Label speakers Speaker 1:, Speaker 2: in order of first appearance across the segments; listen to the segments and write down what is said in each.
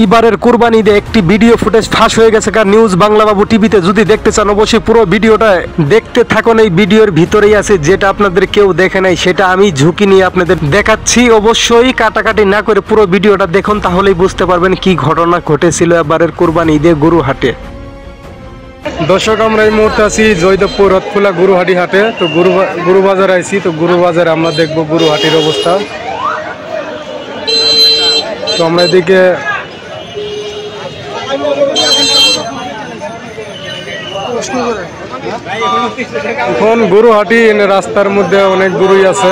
Speaker 1: এবারের কুরবানি ঈদে একটি ভিডিও ফুটেজ ফাঁস হয়ে গেছে কার নিউজ বাংলা বাবু টিভিতে। যদি দেখতে চান অবশ্যই পুরো ভিডিওটা দেখতে থাকুন। এই ভিডিওর ভিতরেই আছে যেটা আপনাদের কেউ দেখে নাই, সেটা আমি ঝুঁকি নিয়ে আপনাদের দেখাচ্ছি। অবশ্যই কাটাকাটি না করে পুরো ভিডিওটা দেখুন, তাহলেই বুঝতে পারবেন কি ঘটনা ঘটেছিল এবারের কুরবানি ঈদে গরুহাটে। দর্শক, আমরা এই মুহূর্তে আছি জয়দেবপুর রথখোলা গরুহাটি হাটে। তো গরু বাজারে আইছি। তো গরু বাজারে আমরা দেখবো গরুহাটির অবস্থা। তো আমরা এদিকে এখন গরুহাটি রাস্তার মধ্যে অনেক গরুই আছে।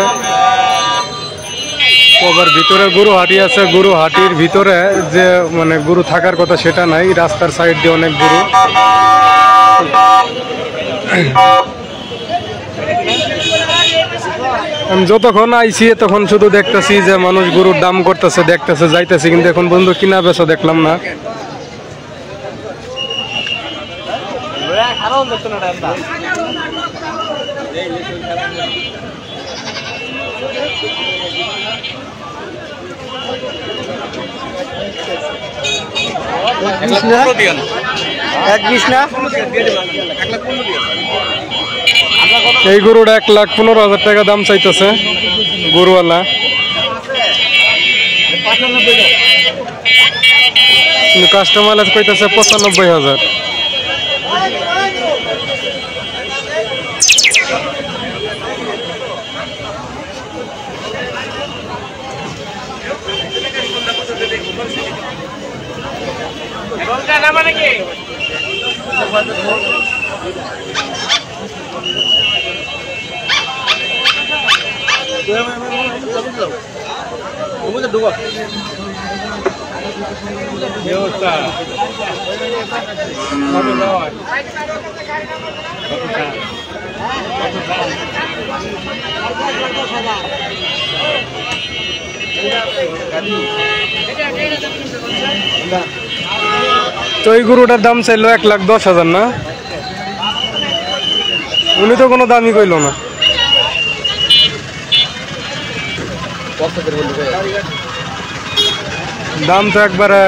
Speaker 1: আবার ভিতরে গরুহাটি আছে। গরুহাটির ভিতরে যে মানে গরু থাকার কথা সেটা নাই, রাস্তার সাইড দিয়ে অনেক গরু। আমি যতক্ষণ আইছি তখন শুধু দেখতেছি যে মানুষ গরুর দাম করতেছে, দেখতেছে, যাইতেছে, কিন্তু এখন বন্ধু কিনা বেচা দেখলাম না। এই গরুর 1,15,000 টাকা দাম চাইতেছে গরুওয়ালা। কিন্তু কাস্টমার কইতেছে 95,000। তো এই গরুটার দাম চাইলো 1,10,000 না? উনি তো কোনো দামই কইল না। দাম তো একবারে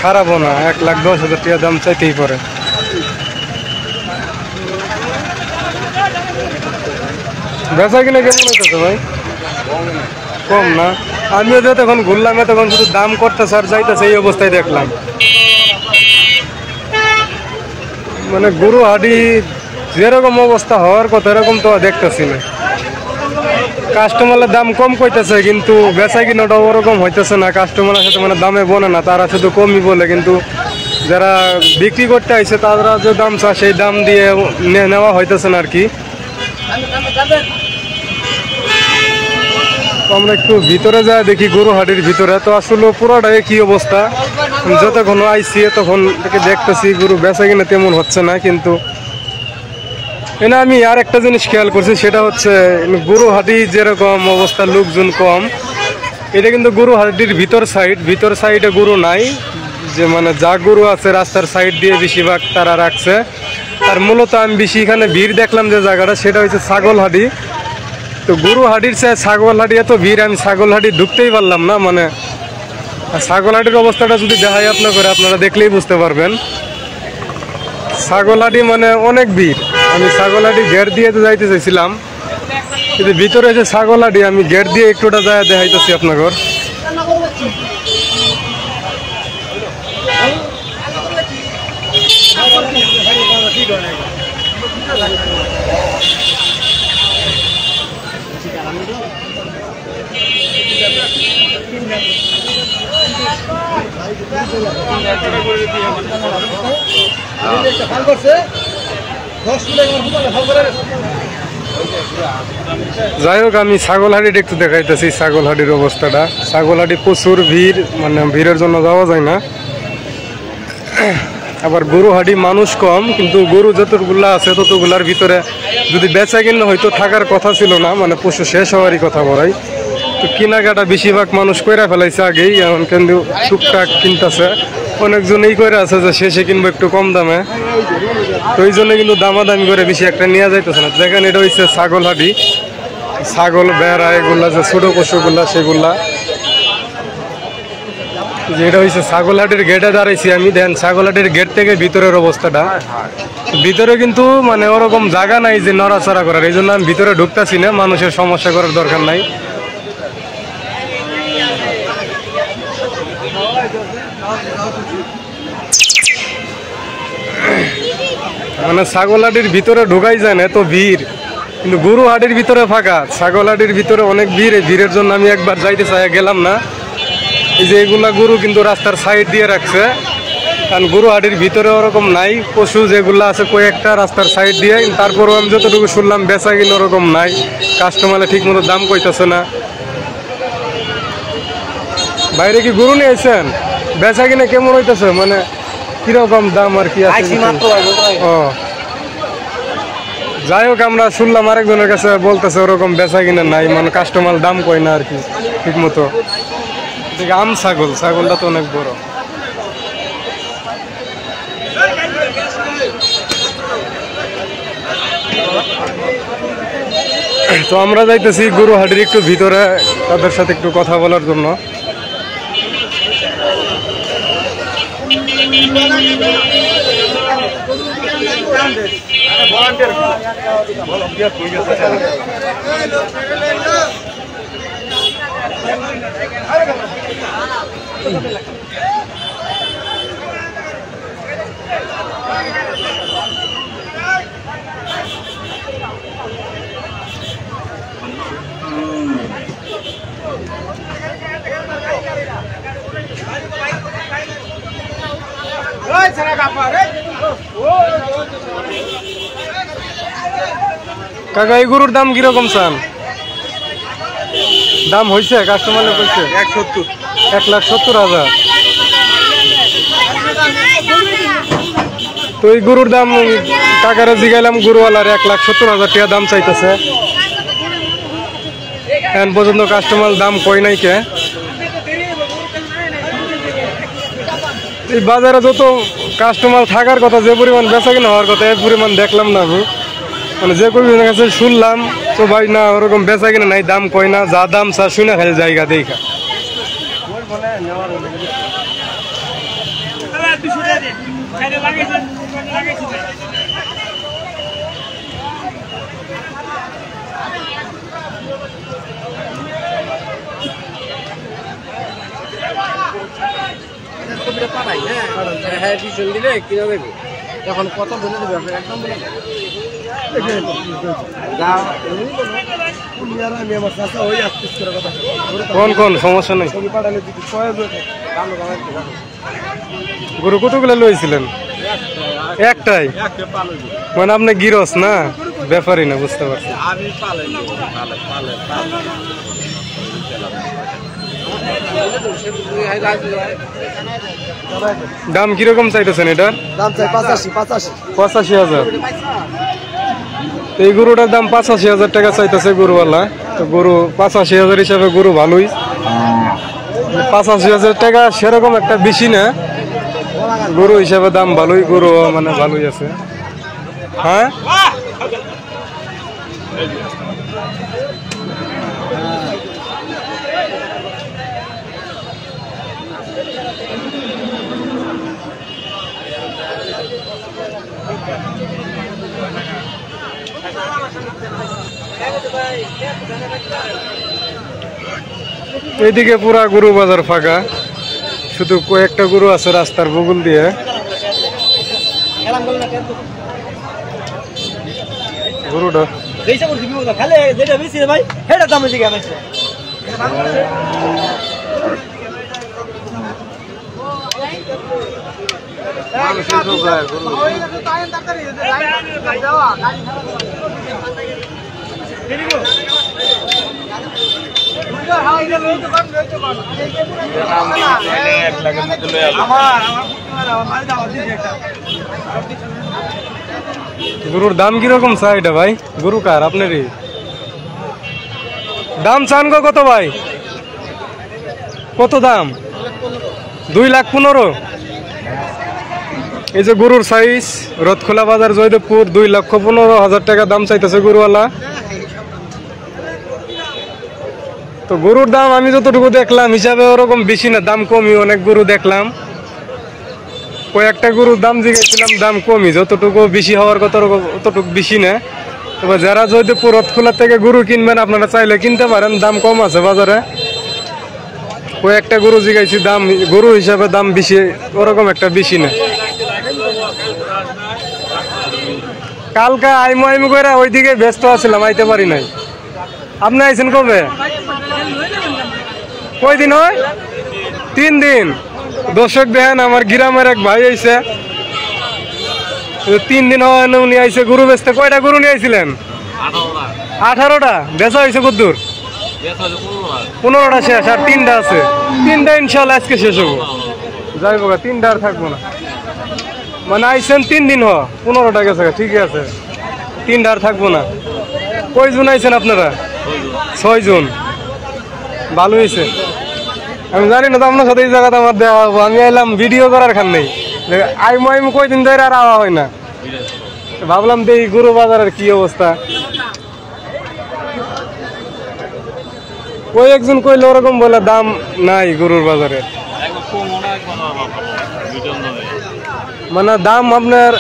Speaker 1: খারাপও না, 1,10,000 টাকা দাম চাইতেই পারে। বেচা কিনা কেমন হইতেছে ভাই? কম না? আমিও যতক্ষণ ঘুরলাম তখন শুধু দাম করতেছে আর যাইতেছে, এই অবস্থায় দেখলাম। মানে গরুহাটি যেরকম অবস্থা হওয়ার কথা এরকম তো দেখতেছি না। কাস্টমারের দাম কম কইতেছে কিন্তু বেচা কিনাটা ওরকম হইতেছে না। কাস্টমারের সাথে মানে দামে বনে না, তারা শুধু কমই বলে, কিন্তু যারা বিক্রি করতে আইছে তারা যে দাম চায় সেই দাম দিয়ে নেওয়া হইতেছে না আর কি। আমরা একটু ভিতরে যা দেখি গরুহাটির ভিতরে। তো আসলে পুরোটাই কি অবস্থা, যতক্ষণ আইসি তখন থেকে দেখতেছি গরু বেচা কিনা তেমন হচ্ছে না। কিন্তু এনে আমি আর একটা জিনিস খেয়াল করছি, সেটা হচ্ছে গরুহাটি যেরকম অবস্থা লোকজন কম, এটা কিন্তু গরুহাটির ভিতর সাইডে গরু নাই। যে মানে যা গরু আছে রাস্তার সাইড দিয়ে বেশিরভাগ তারা রাখছে। আর মূলত আমি বেশি এখানে ভিড় দেখলাম যে জায়গাটা, সেটা হচ্ছে ছাগলহাটি। তো গরুহাটির চেয়ে ছাগলহাটি এত ভিড়, আমি ছাগলহাটি ঢুকতেই পারলাম না। মানে ছাগলহাটির অবস্থাটা যদি দেখাই আপনারা দেখলেই বুঝতে পারবেন। ছাগলহাটি মানে অনেক ভিড়। আমি ছাগলহাটি গেট দিয়ে তো যাইতে চাইছিলাম, কিন্তু ভিতরে এসে ছাগলহাটি আমি গেট দিয়ে একটুটা যায় দেখাইতেছি আপনাদের। যাই হোক, আমি ছাগলহাটির একটু দেখাইতেছি ছাগলহাটির অবস্থাটা। ছাগলহাটি প্রচুর ভিড়, মানে ভিড়ের জন্য যাওয়া যায় না। আবার গরুহাটি মানুষ কম, কিন্তু গরু যতগুলা আছে ততগুলার ভিতরে যদি বেচা কিনা হয়তো থাকার কথা ছিল না, মানে পশু শেষ হওয়ারই কথা বলাই। তো কেনাকাটা বেশিরভাগ মানুষ কইরা ফেলাইছে আগেই, এখন কিন্তু টুকটাক কিনতেছে। অনেকজন এই করে আছে যে শেষে কিনবো একটু কম দামে, তো এই জন্য কিন্তু দামাদামি করে বেশি একটা নেওয়া যাইতেছে না। দেখেন এটা হচ্ছে ছাগলহাটি, ছাগল বেড়া এগুলা যে ছোট পশুগুলা সেগুলা। যেটা হচ্ছে ছাগলহাটের গেটে দাঁড়াইছি আমি, দেন ছাগলহাটের গেট থেকে ভিতরের অবস্থাটা, ভিতরে কিন্তু মানে ওরকম জায়গা নাই যে নড়াচড়া করার, এই জন্য আমি ভিতরে ঢুকতেছি না, মানুষের সমস্যা করার দরকার নাই। মানে ছাগলহাটির ভিতরে ঢোকাই যায় না, এত ভিড়, কিন্তু গরু হাটের ভিতরে ফাঁকা, ছাগলহাটির ভিতরে অনেক ভিড়। এই ভিড়ের জন্য আমি একবার যাইতে চাই, গেলাম না। এই যে এগুলা গরু কিন্তু রাস্তার সাইড দিয়ে রাখছে, কারণ গরু হাটের ভিতরে ওরকম নাই, পশু যেগুলো আছে কয়েকটা রাস্তার সাইড দিয়ে। তারপরেও আমি যতটুকু শুনলাম বেচা কিনা ওরকম নাই, কাস্টমারে ঠিক মতো দাম কইতেছে না। বাইরে কি গরু নিয়ে আসছেন? বেচা কিনা কেমন হইতেছে, মানে কিরকম দাম আর কি আছে? ও যাই হোক, আমরা শুনলাম আরেকজনের কাছে বলতেছে ওরকম বেচা কিনা নাই, মানে কাস্টমার দাম কয় না আর কি ঠিক মতো। আম ছাগল, ছাগলটা তো অনেক বড়। তো আমরা যাইতেছি গরু হাটের একটু ভিতরে, তাদের সাথে একটু কথা বলার জন্য। কাকা এই গরুর দাম কিরকম চান? দাম হয়েছে কাস্টমার কইছে 1,70,000। তো এই গরুর দাম কাকারে জিগাইলাম, গরুওয়ালার 1,70,000 টাকা দাম চাইতেছে। এখন পর্যন্ত কাস্টমার দাম কই নাই কে। এই বাজারে যত কাস্টমার থাকার কথা, যে পরিমাণ বেচা কিনা হওয়ার কথা, এক পরিমাণ দেখলাম না আমি। মানে যে কয়েকজনের কাছে শুনলাম তো ভাই না ওরকম বেচা কিনা নাই, দাম কয় না, যা দাম চা শুনে খালি জায়গা দেখা।
Speaker 2: এখন কত বলে দেবে একদম
Speaker 1: কোন কোন সমস্যা নেই। গরু কতগুলো লইছিলেন? একটাই, মানে আপনি গিরস না, ব্যাপারই না, বুঝতে পারছি। দাম কিরকম চাইতেছেন এটার?
Speaker 2: দাম চাই
Speaker 1: 85,000। এই গরুটার দাম 85,000 টাকা চাইতেছে গরুওয়ালা। তো গরু 85,000 হিসাবে গরু ভালোই। 85,000 টাকা সেরকম একটা বেশি না, গরু হিসাবে দাম ভালোই, গরু মানে ভালোই আছে। হ্যাঁ এইদিকে পুরা গরু বাজার ফাঁকা, শুধু কয়েকটা গরু আছে রাস্তার বগল দিয়ে। গরুটা গরুর দাম কিরকম চাই এটা ভাই? গরু কার? আপনারই দাম চান গো কত ভাই? কত দাম? 2,15,000। এই যে গরুর সাইজ, রথখোলা বাজার জয়দেবপুর, 2,15,000 টাকা দাম চাইতেছে গরুওয়ালা। তো গরুর দাম আমি যতটুকু দেখলাম হিসাবে ওরকম বেশি না, দাম কমই। অনেক গরু দেখলাম, কয়েকটা গরুর দাম জিজ্ঞেসছিলাম, দাম কমই, যতটুকু বেশি হওয়ার কথা অতটুকু বেশি না। তবে যারা জয়দেবপুর রথখোলা থেকে গরু কিনবেন আপনারা চাইলে কিনতে পারেন, দাম কম আছে বাজারে। কয়েকটা গরু জিগাইছি, দাম গরু হিসাবে দাম বেশি, ওরকম একটা বেশি না। কালকে আইমু আইমু করে ওইদিকে ব্যস্ত আছিলাম, আইতে পারি নাই। আপনি আইছেন কবে? কয়দিন হয়? 3 দিন। দর্শক দেখেন, আমার গ্রামের এক ভাই আইছে, 3 দিন হয় উনি আইছে গরু বেচতে। কয়টা গরু নিয়ে আইছিলেন? 18টা। বেচা হয়েছে কদ্দুর? 15টা শেষ, আর 3টা আছে। 3টা ইনশাল্লাহ আজকে শেষ হবো। যাই বোকা, 3টা আর থাকবো না। মানে আইছেন 3 দিন 15টা গেছে, ঠিকই আছে। 3টা আর থাকবো না। কয়জন আইছেন আপনারা? 6 জন। ভালো হয়েছে। আমি জানি না তো আপনার সাথে এই জায়গাটা আমার দেওয়া হবো। আমি আইলাম ভিডিও করার খান নেই, আইমু আইমু কয়দিন ধরে আর আওয়া হয় না। ভাবলাম দেখি গরু বাজারের কি অবস্থা। ওই একজন কইলে ওরকম বলে দাম নাই গরুর বাজারে, মানে দাম আপনার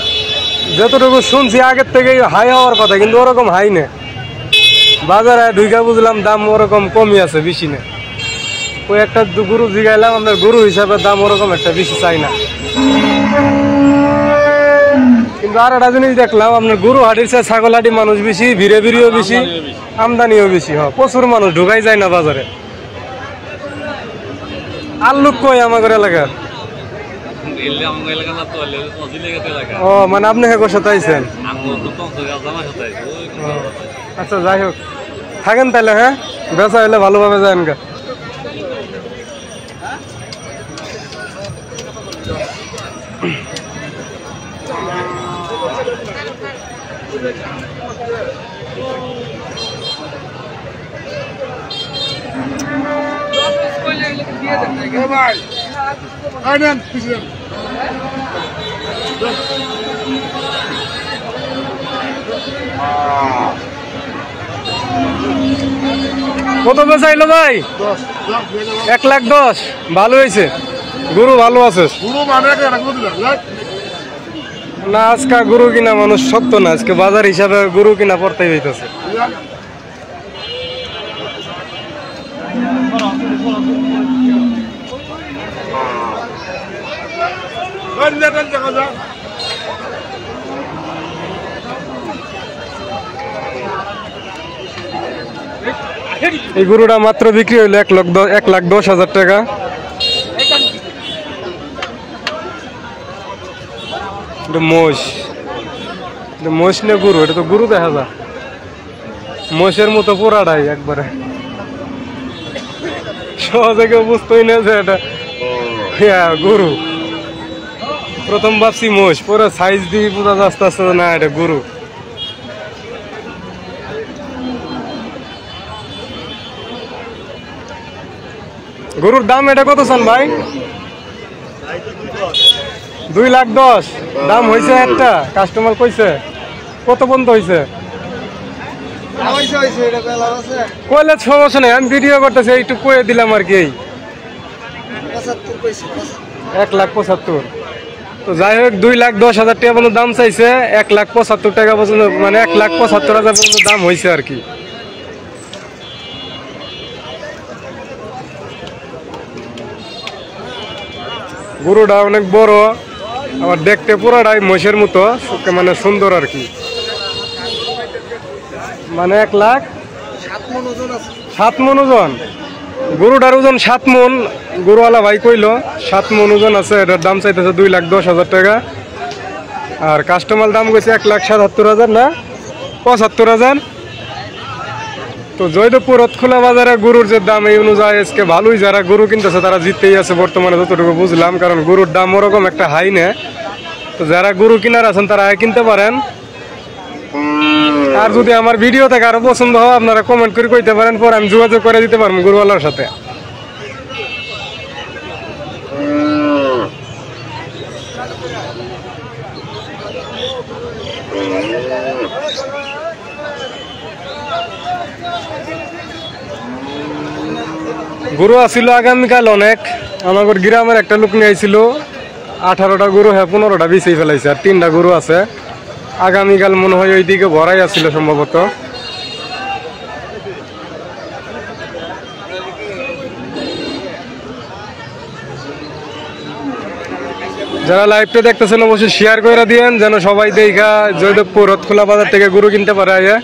Speaker 1: যতটুকু শুনছি আগের থেকে হাই হওয়ার কথা, কিন্তু ওরকম হাই না। বাজারে ঢুকা বুঝলাম দাম ওরকম কমই আছে, বেশি না। ওই একটা গরু জিগাইলাম, আপনার গরু হিসাবে দাম ওরকম একটা বেশি চাই না। কিন্তু আর একটা জিনিস দেখলাম, আপনার গরু হাটির চেয়ে ছাগল হাটি মানুষ বেশি, ভিড়ে ভিড়িও বেশি, আমদানিও বেশি। প্রচুর মানুষ, ঢুকাই যায় না বাজারে। আর লোক কই আমাদের এলাকার? ও মানে আপনি হেগোর সাথে আইছেন? আচ্ছা, যাই হোক, থাকেন তাহলে। হ্যাঁ, বেচা হলে ভালোভাবে যান গা। কত বেচাইলো ভাই? 1,10,000। ভালো হয়েছে, গরু ভালো আছে না। আজকে গরু কিনা মানুষ সত্য না, আজকে বাজার হিসাবে গরু কিনা পড়তেই হইতেছে। এই গরুটা মাত্র বিক্রি হইলো 1,10,000 টাকা। মোষ না গরু? এটা তো গরু দেখা যায়, মোষের মতো পুরাটাই একবারে। সহজে কেউ বুঝতেই না যে এটা গরু। প্রথম ভাবছি মোষ, পরে সাইজ দিয়ে বোঝা আস্তে আস্তে না এটা গরু। গরুর দাম এটা কত চান ভাই? 2,10,000 দাম হয়েছে। একটা কাস্টমার কইছে কত পর্যন্ত হয়েছে? কইলে সমস্যা নেই, আমি ভিডিও করতেছি, একটু কয়ে দিলাম আর কি। 1,75,000। তো যাই হোক, 2,10,000 টাকা পর্যন্ত দাম চাইছে। 1,75,000 টাকা পর্যন্ত, মানে 1,75,000 পর্যন্ত দাম হয়েছে আর কি। গরুটা অনেক বড়, আবার দেখতে পুরাটাই মোষের মতো, মানে সুন্দর আর কি। মানে 1,07,000 মন ওজন। গরুটার ওজন 7 মন। গরুওয়ালা ভাই কইলো 7 মন ওজন আছে। এটার দাম চাইতেছে 2,10,000 টাকা। আর কাস্টমার দাম কইছে 1,77,000 না 75,000। তো জয়দেবপুর রথখোলা বাজারে গরুর যে দাম, এই অনুযায়ী আজকে ভালোই যারা গরু কিনতেছে তারা জিততেই আছে বর্তমানে, যতটুকু বুঝলাম। কারণ গরুর দাম ওরকম একটা হাই না। তো যারা গরু কিনার আছেন তারা কিনতে পারেন। আর যদি আমার ভিডিও থেকে আরো পছন্দ হয়, আপনারা কমেন্ট করে কইতে পারেন, পরে আমি যোগাযোগ করে দিতে পারবো গরুওয়ালার সাথে। গরু আসিল আগামীকাল অনেক, আমাদের গ্রামের একটা লোক নিয়ে আইছিল 18টা গরু, হ্যাঁ 15টা বেঁচেই ফেলাইছে, আর 3টা গরু আছে। আগামীকাল মনে হয় ওইদিকে ভরাই আসছিল সম্ভবত। যারা লাইভটা দেখতেছেন অবশ্যই শেয়ার করে দিয়েন, যেন সবাই দেখা জয়দেবপুর রথখোলা বাজার থেকে গরু কিনতে পারে।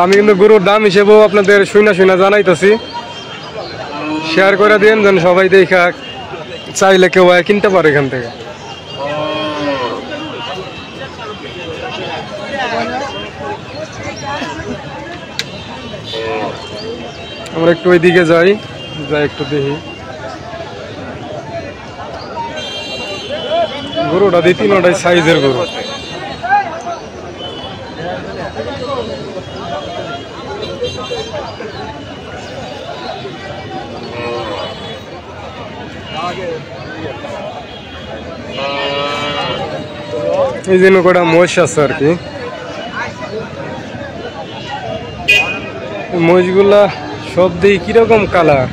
Speaker 1: আমি কিন্তু গরুর দাম হিসেবেও আপনাদের শুনা জানাইতেছি, শেয়ার করে দিন যেন সবাই দেখা চাইলে কেউ কিনতে পারে এখান থেকে। আমরা একটু ওইদিকে যাই একটু দেখি। গরুটা দিয়ে 3টাই সাইজের গরু। এই জন্য কটা মহিষ আছে আর কি। মহিষগুলা সব দিয়ে কিরকম কালার।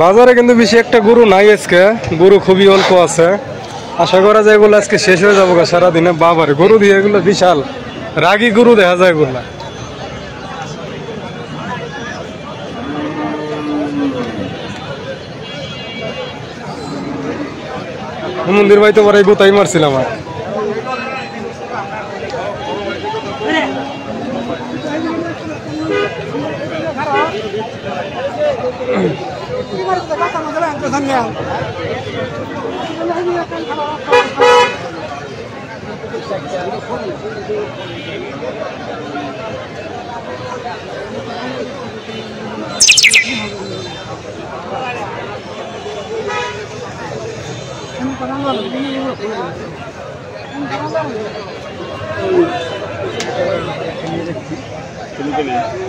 Speaker 1: বাজারে কিন্তু বেশি একটা গরু নাই আজকে, গরু খুবই অল্প আছে। আশা করা যায় এগুলো আজকে শেষ হয়ে যাবো সারাদিনে। বাবারে গরু দিয়ে এগুলো বিশাল রাগী গরু দেখা যায় এগুলা। মন্দির ভাই তো পরে গোতাই মারছিলাম আর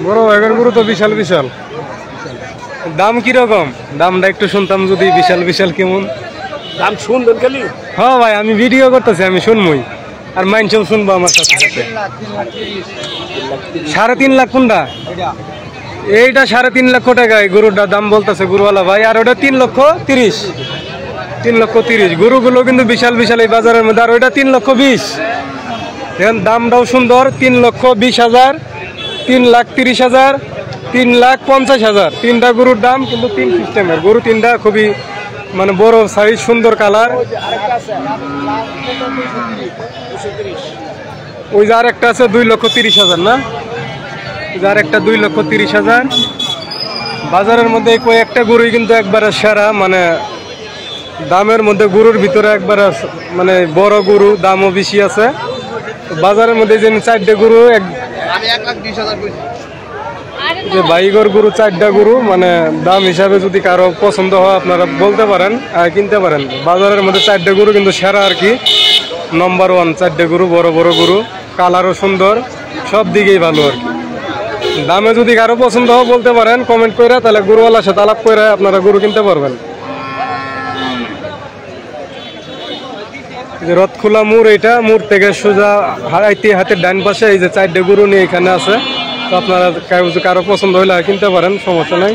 Speaker 1: বড় এগার গরু তো বিশাল বিশাল। দাম কিরকম? দামটা একটু শুনতাম যদি। বিশাল বিশাল কেমন
Speaker 2: দাম শুনবেন খালি?
Speaker 1: হ্যাঁ ভাই, আমি ভিডিও করতেছি, আমি শুনবই আর মাইনসব শুনবো আমার সাথে সাথে। 3.5 লাখ কোনটা? এইটা 3.5 লক্ষ টাকায় গরুটার দাম বলতেছে গরুওয়ালা ভাই। আর ওটা 3,30,000। 3,30,000 গরুগুলো কিন্তু বিশাল বিশাল এই বাজারের মধ্যে। আর ওইটা 3,20,000। এখন দামটাও সুন্দর। 3,20,000, 3,30,000, 3,50,000। 3টা গরুর দাম কিন্তু 3 সিস্টেমের গরু। 3টা খুবই মানে বড় সাইজ, সুন্দর কালার। ওই যে আর একটা আছে 2,30,000 না? যার একটা 2,30,000। বাজারের মধ্যে কয়েকটা গরুই কিন্তু একবারে সেরা, মানে দামের মধ্যে গরুর ভিতরে একবারে মানে বড় গরু, দামও বেশি আছে। বাজারের মধ্যে যে 4টে গরু,
Speaker 2: আমি 1,20,000
Speaker 1: যে বাইগর গরু 4টা গরু, মানে দাম হিসাবে যদি কারো পছন্দ হয় আপনারা বলতে পারেন, কিনতে পারেন। বাজারের মধ্যে 4টে গরু কিন্তু সেরা আর কি, নম্বর 1। 4টে গরু, বড় বড় গরু, কালারও সুন্দর, সব দিকেই ভালো আর কি। দামে যদি কারো পছন্দ হয় বলতে পারেন কমেন্ট করে, তাহলে গরুওয়ালার সাথে আলাপ করে আপনারা গরু কিনতে পারবেন। যে রথখোলা মোড়, এইটা মোড় থেকে সোজা হাতের ডান পাশে এই যে 4টে গরু নিয়ে এখানে আছে। তো আপনারা কারো পছন্দ হলে কিনতে পারেন, সমস্যা নাই।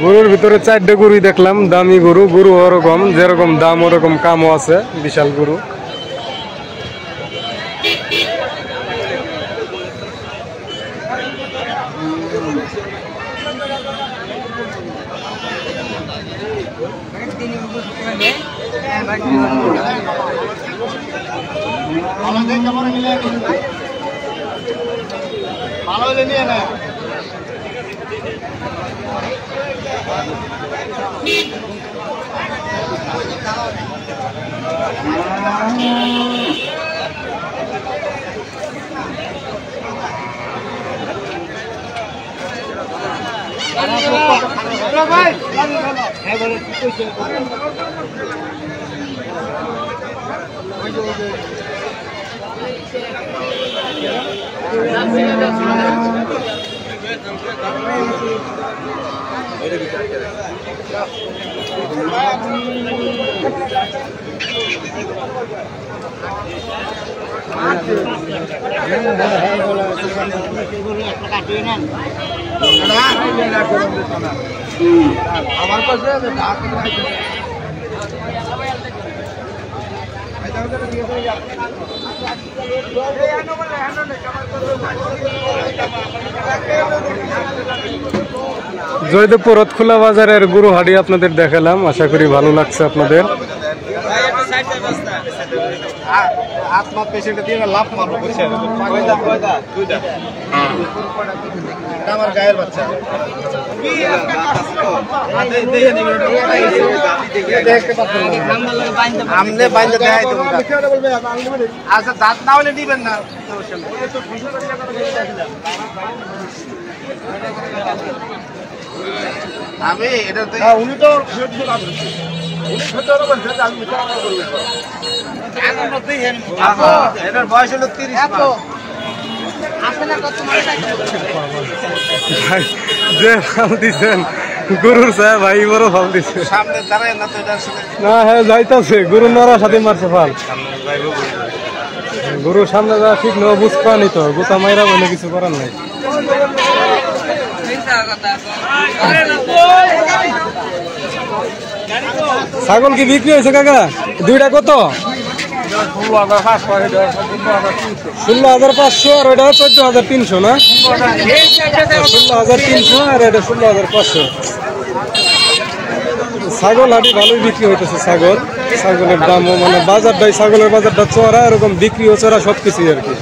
Speaker 1: গরুর ভিতরে 4টে গরুই দেখলাম, দামি গরু। গরু ওরকম, যেরকম দাম ওরকম কামও আছে, বিশাল গরু।
Speaker 2: ভালো হলে নিয়ে না। আমার কাছে
Speaker 1: জয়দেবপুর রথখোলা বাজারের গরু হাটে আপনাদের দেখালাম, আশা করি ভালো লাগছে আপনাদের।
Speaker 2: আত্মা পেশেন্ট দিয়ে লাভ মারবো, বুঝছেন? আমার গায়ের বাচ্চা আচ্ছা, দাঁত না হলে দিবেন না। আমি এটা উনি তো এটার বয়স হলো 30।
Speaker 1: যে ফাল দিচ্ছেন গরুর সাহেব ভাই, বড় ফাল দিচ্ছে।
Speaker 2: সামনে দাঁড়ায় না তো এটা
Speaker 1: না, হ্যাঁ যাইতাছে, গরু নড়ার সাথে মারছে ফাল। গরুর সামনে যাওয়া ঠিক নয়, বুঝতে পারি তো, গোতা মাইরা বলে কিছু করার নাই। ছাগল কি বিক্রি হয়েছে কাকা? দুইটা কত? 16,500 আর ওইটা 14,300 না? 16,300 আর এটা 16,500। ছাগল হাটে ভালোই বিক্রি হইতেছে। ছাগলের দামও মানে বাজারটাই, ছাগলের বাজারটা চড়া, এরকম বিক্রিও চড়া, সবকিছুই আর কি।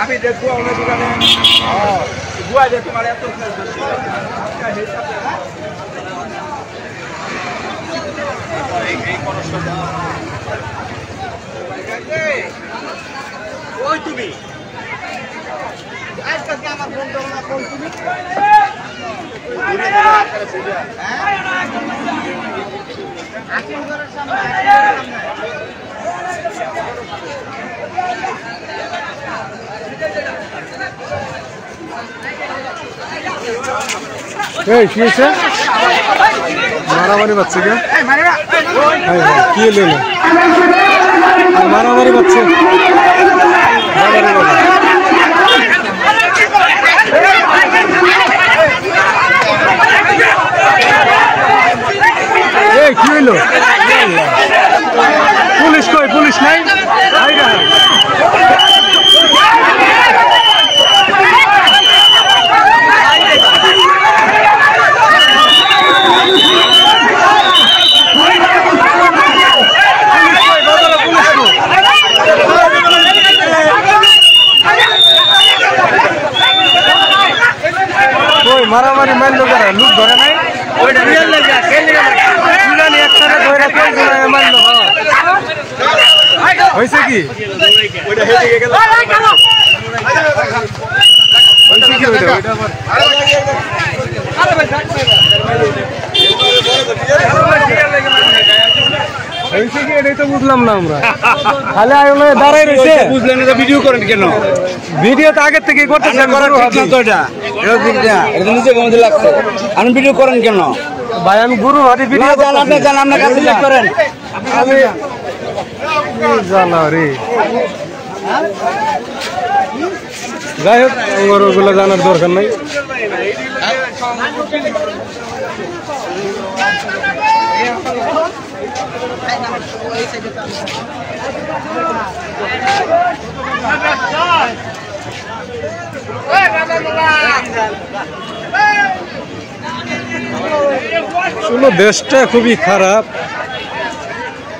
Speaker 2: আমি দেখবো আমার দোকানে গুয়া যে তোমার এত ওই তুমি আজকে আমার ফোন দাও না, ফোন তুমি
Speaker 1: এই কি হয়েছে? মারামারি বাচ্চা কে? কি এলো? মারামারি বাচ্চা। এই কি হইলো? পুলিশ কই? পুলিশ নাই? মারামারি মারল যারা লুক ধরে নাই হয়েছে কি এটাই তো বুঝলাম না আমরা খালি আগে দাঁড়াই রয়েছে
Speaker 2: বুঝলেন এটা ভিডিও করেন কেন
Speaker 1: ভিডিও তো আগের থেকে করতেছেন
Speaker 2: আপনি ভিডিও করেন কেন
Speaker 1: ভাই আমি গুরু হাটি ভিডিও
Speaker 2: আপনি জান আপনার কাছে করেন
Speaker 1: আমি জানা রে যাই হোক আমার ওগুলো জানার দরকার নাই আসলে দেশটা খুবই খারাপ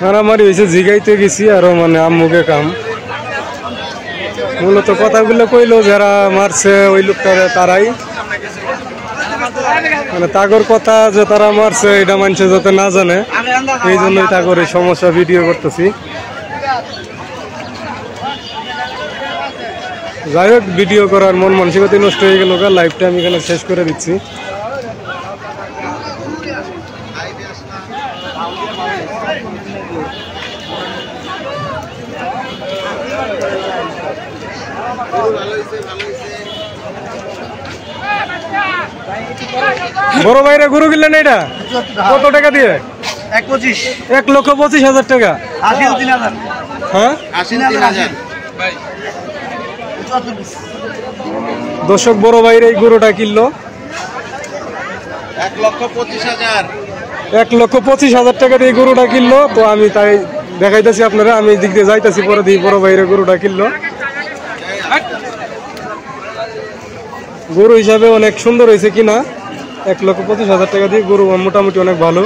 Speaker 1: মারামারি হয়েছে জিগাইতে গেছি আরো মানে আম্মুকে কাম মূলত কথাগুলো কইলো যারা মারছে ওই লোকটারে তারাই মানে তাগর কথা যে তারা মারছে এটা মানুষে যাতে না জানে এই জন্যই তাগর এই সমস্যা ভিডিও করতেছি যাই হোক ভিডিও করার মন মানসিকতা নষ্ট হয়ে গেল লাইভটা আমি এখানে শেষ করে দিচ্ছি বড় ভাইরা গরু কিনলেন এটা কত টাকা দিয়ে 1,25,000 টাকা হ্যাঁ দর্শক বড় ভাইয়ের এই গরুটা কিনলো 1,25,000 টাকা দিয়ে গরুটা কিনলো তো আমি তাই দেখাইতেছি আপনারা আমি দিক দিয়ে যাইতেছি পরে দিয়ে বড় ভাইয়ের গরুটা কিনলো গরু হিসাবে অনেক সুন্দর হয়েছে কিনা 1,25,000 টাকা দিয়ে গরু মোটামুটি অনেক ভালো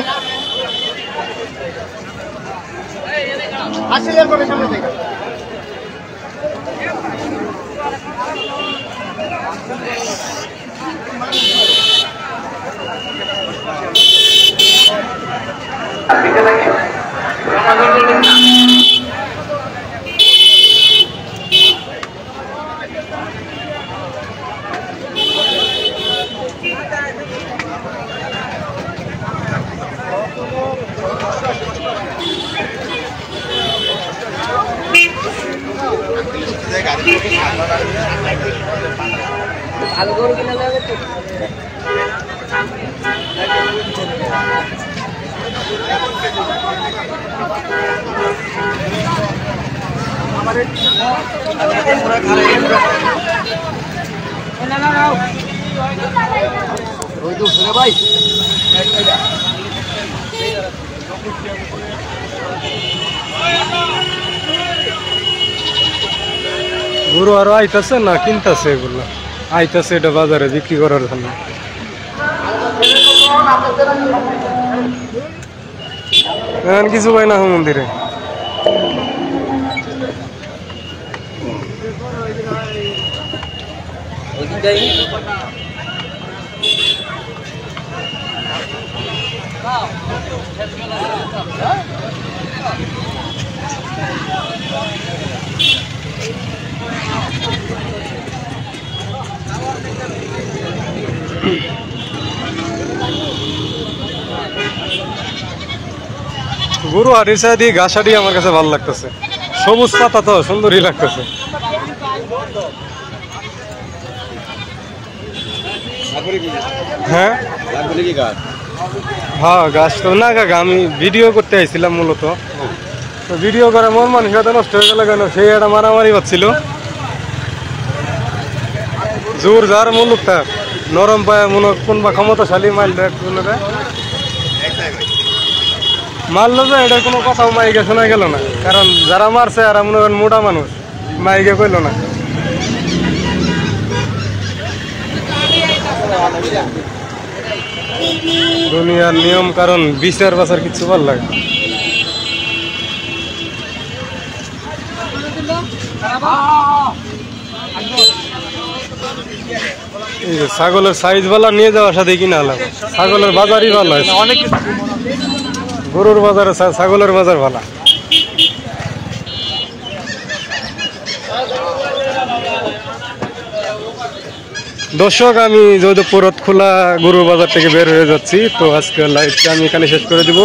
Speaker 1: গরু আরো আইতাছে না কিনতেছে এগুলো আইতাছে এটা বাজারে বিক্রি করার জন্য কিছু পাই না মন্দিরে গরু হাটির সাথে ঘাস হাটি আমার কাছে ভালো লাগতেছে সবুজ পাতা তো সুন্দরই লাগতেছে হ্যাঁ হ্যাঁ গাছ তো না কাকা আমি ভিডিও করতে আইছিলাম মূলত তো ভিডিও করে মন মানসিকতা নষ্ট হয়ে গেল কেন সেই একটা মারামারি হচ্ছিল জোর যার মুলুকটা নরম পায় মনে কোনবা ক্ষমতাশালী মারলো একটু মারলো যে এটা কোনো কথাও মাইকে শোনা গেল না কারণ যারা মারছে আর মনে করেন মোটা মানুষ মাইকে কইল না দুনিয়ার নিয়ম কারণ বিচার বাচার কিছু ভালো লাগে এই যে ছাগলের সাইজ বালা নিয়ে যাওয়ার সাথে কিনা হলাম, ছাগলের বাজারই ভালো আছে,
Speaker 2: অনেক কিছু
Speaker 1: গরুর বাজারে ছাগলের বাজার ভালো। দর্শক, আমি জয়দেবপুর রথখোলা গরুর বাজার থেকে বের হয়ে যাচ্ছি। তো আজকে লাইভটা আমি এখানে শেষ করে দিব।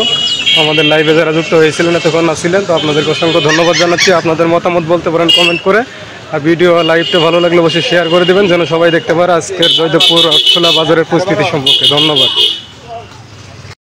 Speaker 1: আমাদের লাইভে যারা যুক্ত হয়েছিলেন এতক্ষণ আসছিলেন, তো আপনাদেরকে অসংখ্য ধন্যবাদ জানাচ্ছি। আপনাদের মতামত বলতে পারেন কমেন্ট করে, আর ভিডিও লাইভটা ভালো লাগলে অবশ্যই শেয়ার করে দেবেন যেন সবাই দেখতে পারে আজকের জয়দেবপুর রথখোলা বাজারের পরিস্থিতি সম্পর্কে। ধন্যবাদ।